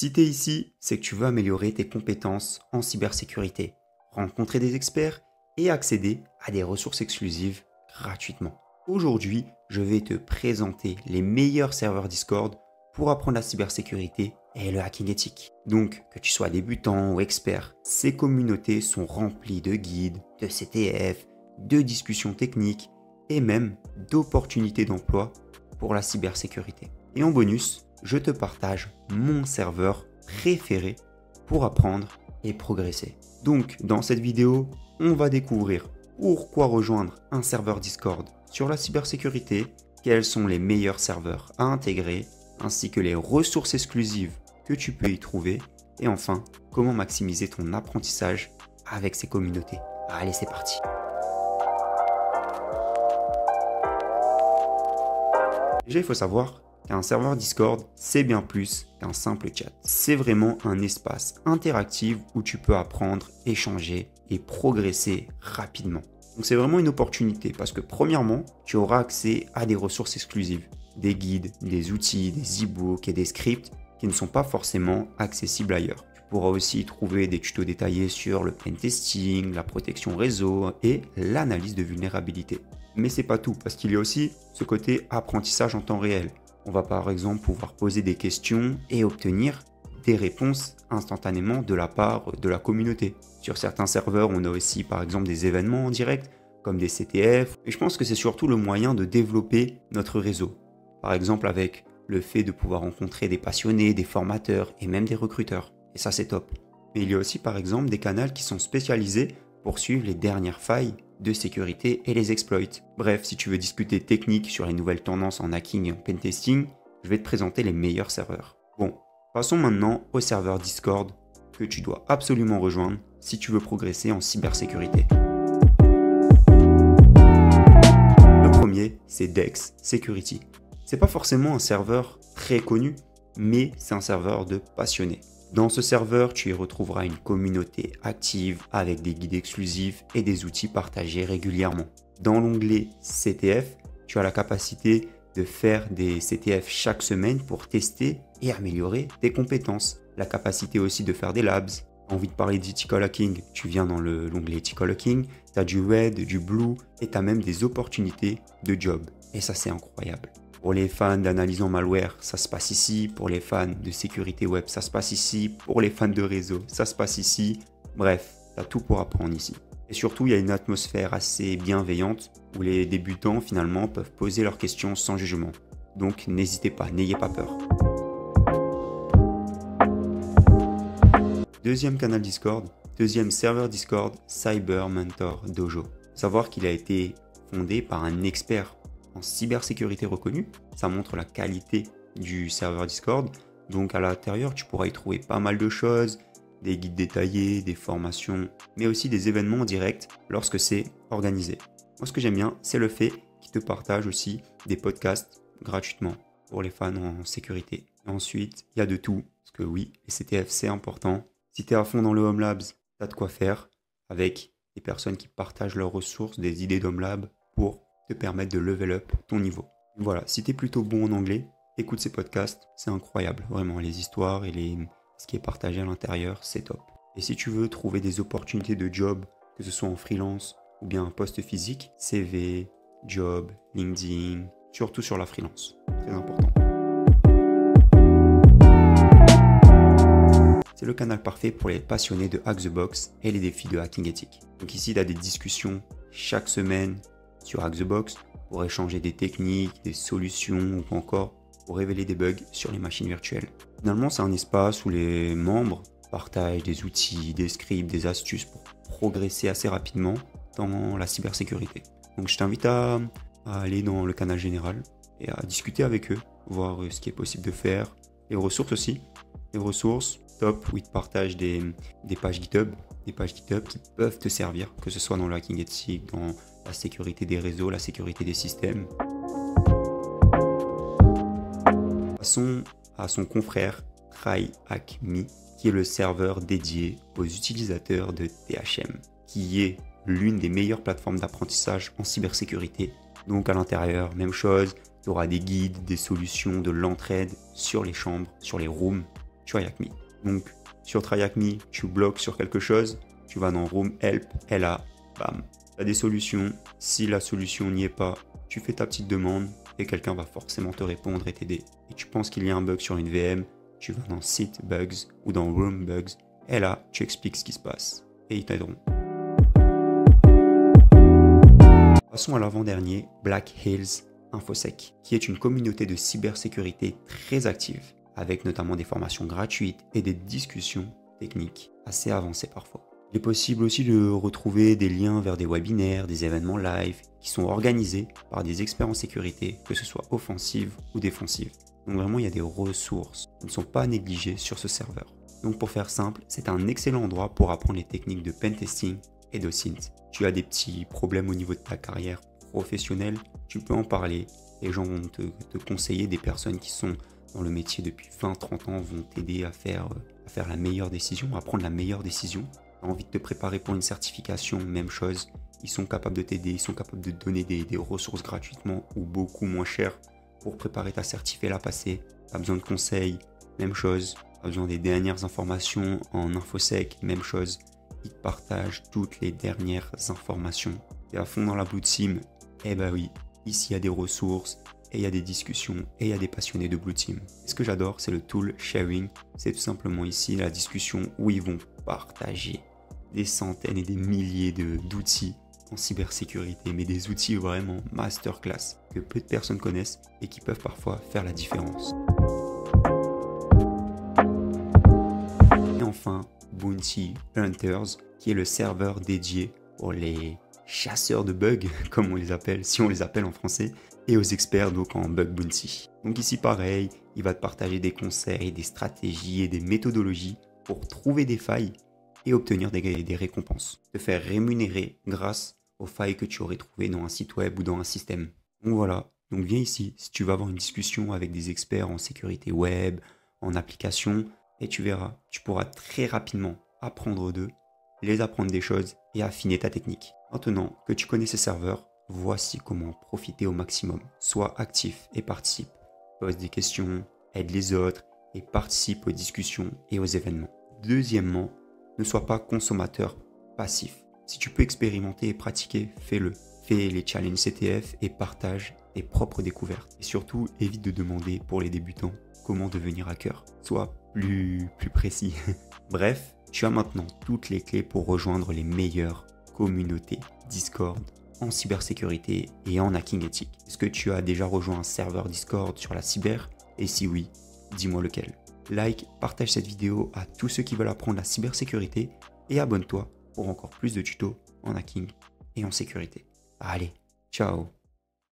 Si tu es ici, c'est que tu veux améliorer tes compétences en cybersécurité, rencontrer des experts et accéder à des ressources exclusives gratuitement. Aujourd'hui, je vais te présenter les meilleurs serveurs Discord pour apprendre la cybersécurité et le hacking éthique. Donc, que tu sois débutant ou expert, ces communautés sont remplies de guides, de CTF, de discussions techniques et même d'opportunités d'emploi pour la cybersécurité. Et en bonus, je te partage mon serveur préféré pour apprendre et progresser. Donc, dans cette vidéo, on va découvrir pourquoi rejoindre un serveur Discord sur la cybersécurité, quels sont les meilleurs serveurs à intégrer, ainsi que les ressources exclusives que tu peux y trouver, et enfin, comment maximiser ton apprentissage avec ces communautés. Allez, c'est parti! Déjà, il faut savoir qu'un serveur Discord, c'est bien plus qu'un simple chat. C'est vraiment un espace interactif où tu peux apprendre, échanger et progresser rapidement. Donc c'est vraiment une opportunité parce que premièrement, tu auras accès à des ressources exclusives, des guides, des outils, des e-books et des scripts qui ne sont pas forcément accessibles ailleurs. Tu pourras aussi trouver des tutos détaillés sur le pentesting, la protection réseau et l'analyse de vulnérabilité. Mais c'est pas tout parce qu'il y a aussi ce côté apprentissage en temps réel. On va par exemple pouvoir poser des questions et obtenir des réponses instantanément de la part de la communauté. Sur certains serveurs, on a aussi par exemple des événements en direct, comme des CTF. Et je pense que c'est surtout le moyen de développer notre réseau. Par exemple avec le fait de pouvoir rencontrer des passionnés, des formateurs et même des recruteurs. Et ça, c'est top. Mais il y a aussi par exemple des canaux qui sont spécialisés pour suivre les dernières failles de sécurité et les exploits. Bref, si tu veux discuter technique sur les nouvelles tendances en hacking et en pentesting, je vais te présenter les meilleurs serveurs. Bon, passons maintenant au serveur Discord que tu dois absolument rejoindre si tu veux progresser en cybersécurité. Le premier, c'est Dex Security. C'est pas forcément un serveur très connu, mais c'est un serveur de passionnés. Dans ce serveur, tu y retrouveras une communauté active avec des guides exclusifs et des outils partagés régulièrement. Dans l'onglet CTF, tu as la capacité de faire des CTF chaque semaine pour tester et améliorer tes compétences. La capacité aussi de faire des labs. Envie de parler d'ethical hacking, tu viens dans l'onglet ethical hacking, tu as du red, du blue et tu as même des opportunités de job. Et ça, c'est incroyable. Pour les fans d'analyse en malware, ça se passe ici. Pour les fans de sécurité web, ça se passe ici. Pour les fans de réseau, ça se passe ici. Bref, tu as tout pour apprendre ici. Et surtout, il y a une atmosphère assez bienveillante où les débutants finalement peuvent poser leurs questions sans jugement. Donc n'hésitez pas, n'ayez pas peur. Deuxième canal Discord, deuxième serveur Discord, Cyber Mentor Dojo. Savoir qu'il a été fondé par un expert en cybersécurité reconnu, ça montre la qualité du serveur Discord. Donc à l'intérieur, tu pourras y trouver pas mal de choses, des guides détaillés, des formations, mais aussi des événements en direct lorsque c'est organisé. Moi, ce que j'aime bien, c'est le fait qu'ils te partagent aussi des podcasts gratuitement pour les fans en sécurité. Et ensuite, il y a de tout, parce que oui, les CTF, c'est important. Si tu es à fond dans le Home Labs, tu as de quoi faire avec des personnes qui partagent leurs ressources, des idées d'Home Lab pour te permettre de level up ton niveau. Voilà, si tu es plutôt bon en anglais, écoute ces podcasts, c'est incroyable, vraiment, les histoires et ce qui est partagé à l'intérieur, c'est top. Et si tu veux trouver des opportunités de job, que ce soit en freelance ou bien un poste physique, CV, job, LinkedIn, surtout sur la freelance, très important. C'est le canal parfait pour les passionnés de Hack the Box et les défis de hacking éthique. Donc ici, il y a des discussions chaque semaine sur Hack the Box pour échanger des techniques, des solutions ou encore pour révéler des bugs sur les machines virtuelles. Finalement, c'est un espace où les membres partagent des outils, des scripts, des astuces pour progresser assez rapidement dans la cybersécurité. Donc je t'invite à aller dans le canal général et à discuter avec eux, voir ce qui est possible de faire. Les ressources aussi, les ressources top où ils te partagent des pages GitHub, qui peuvent te servir, que ce soit dans le hacking éthique, dans la sécurité des réseaux, la sécurité des systèmes. Passons à son confrère TryHackMe, qui est le serveur dédié aux utilisateurs de THM, qui est l'une des meilleures plateformes d'apprentissage en cybersécurité. Donc à l'intérieur, même chose, il y aura des guides, des solutions, de l'entraide sur les chambres, sur les rooms. TryHackMe. Donc sur TryHackMe, tu bloques sur quelque chose, tu vas dans Room Help, et là, bam, tu as des solutions. Si la solution n'y est pas, tu fais ta petite demande et quelqu'un va forcément te répondre et t'aider. Et tu penses qu'il y a un bug sur une VM, tu vas dans Site Bugs ou dans Room Bugs, et là, tu expliques ce qui se passe et ils t'aideront. Passons à l'avant-dernier, Black Hills InfoSec, qui est une communauté de cybersécurité très active, avec notamment des formations gratuites et des discussions techniques assez avancées parfois. Il est possible aussi de retrouver des liens vers des webinaires, des événements live qui sont organisés par des experts en sécurité, que ce soit offensive ou défensive. Donc vraiment, il y a des ressources qui ne sont pas négligées sur ce serveur. Donc pour faire simple, c'est un excellent endroit pour apprendre les techniques de pentesting et de synth. Tu as des petits problèmes au niveau de ta carrière professionnelle, tu peux en parler. Les gens vont te conseiller, des personnes qui sont dans le métier depuis 20-30 ans vont t'aider à faire la meilleure décision, à prendre la meilleure décision. Tu as envie de te préparer pour une certification, même chose. Ils sont capables de t'aider, ils sont capables de te donner des ressources gratuitement ou beaucoup moins chères pour préparer ta certif et la passer. Tu as besoin de conseils, même chose. Tu as besoin des dernières informations en InfoSec, même chose. Ils te partagent toutes les dernières informations. Tu es à fond dans la Blue Team, eh ben oui, ici il y a des ressources, et il y a des discussions, et il y a des passionnés de Blue Team. Ce que j'adore, c'est le tool sharing. C'est tout simplement ici la discussion où ils vont partager des centaines et des milliers d'outils en cybersécurité, mais des outils vraiment masterclass que peu de personnes connaissent et qui peuvent parfois faire la différence. Et enfin, Bounty Hunters, qui est le serveur dédié pour les chasseurs de bugs, comme on les appelle, si on les appelle en français, et aux experts donc en bug bounty. Donc ici pareil, il va te partager des conseils, des stratégies et des méthodologies pour trouver des failles et obtenir des récompenses. Te faire rémunérer grâce aux failles que tu aurais trouvées dans un site web ou dans un système. Donc voilà, donc viens ici si tu vas avoir une discussion avec des experts en sécurité web, en application, et tu verras, tu pourras très rapidement apprendre d'eux, les apprendre des choses et affiner ta technique. Maintenant que tu connais ces serveurs, voici comment profiter au maximum. Sois actif et participe. Pose des questions, aide les autres et participe aux discussions et aux événements. Deuxièmement, ne sois pas consommateur passif. Si tu peux expérimenter et pratiquer, fais-le. Fais les challenges CTF et partage tes propres découvertes. Et surtout, évite de demander pour les débutants comment devenir hacker. Sois plus précis. Bref, tu as maintenant toutes les clés pour rejoindre les meilleures communautés Discord en cybersécurité et en hacking éthique. Est-ce que tu as déjà rejoint un serveur Discord sur la cyber? Et si oui, dis-moi lequel. Like, partage cette vidéo à tous ceux qui veulent apprendre la cybersécurité et abonne-toi pour encore plus de tutos en hacking et en sécurité. Allez, ciao!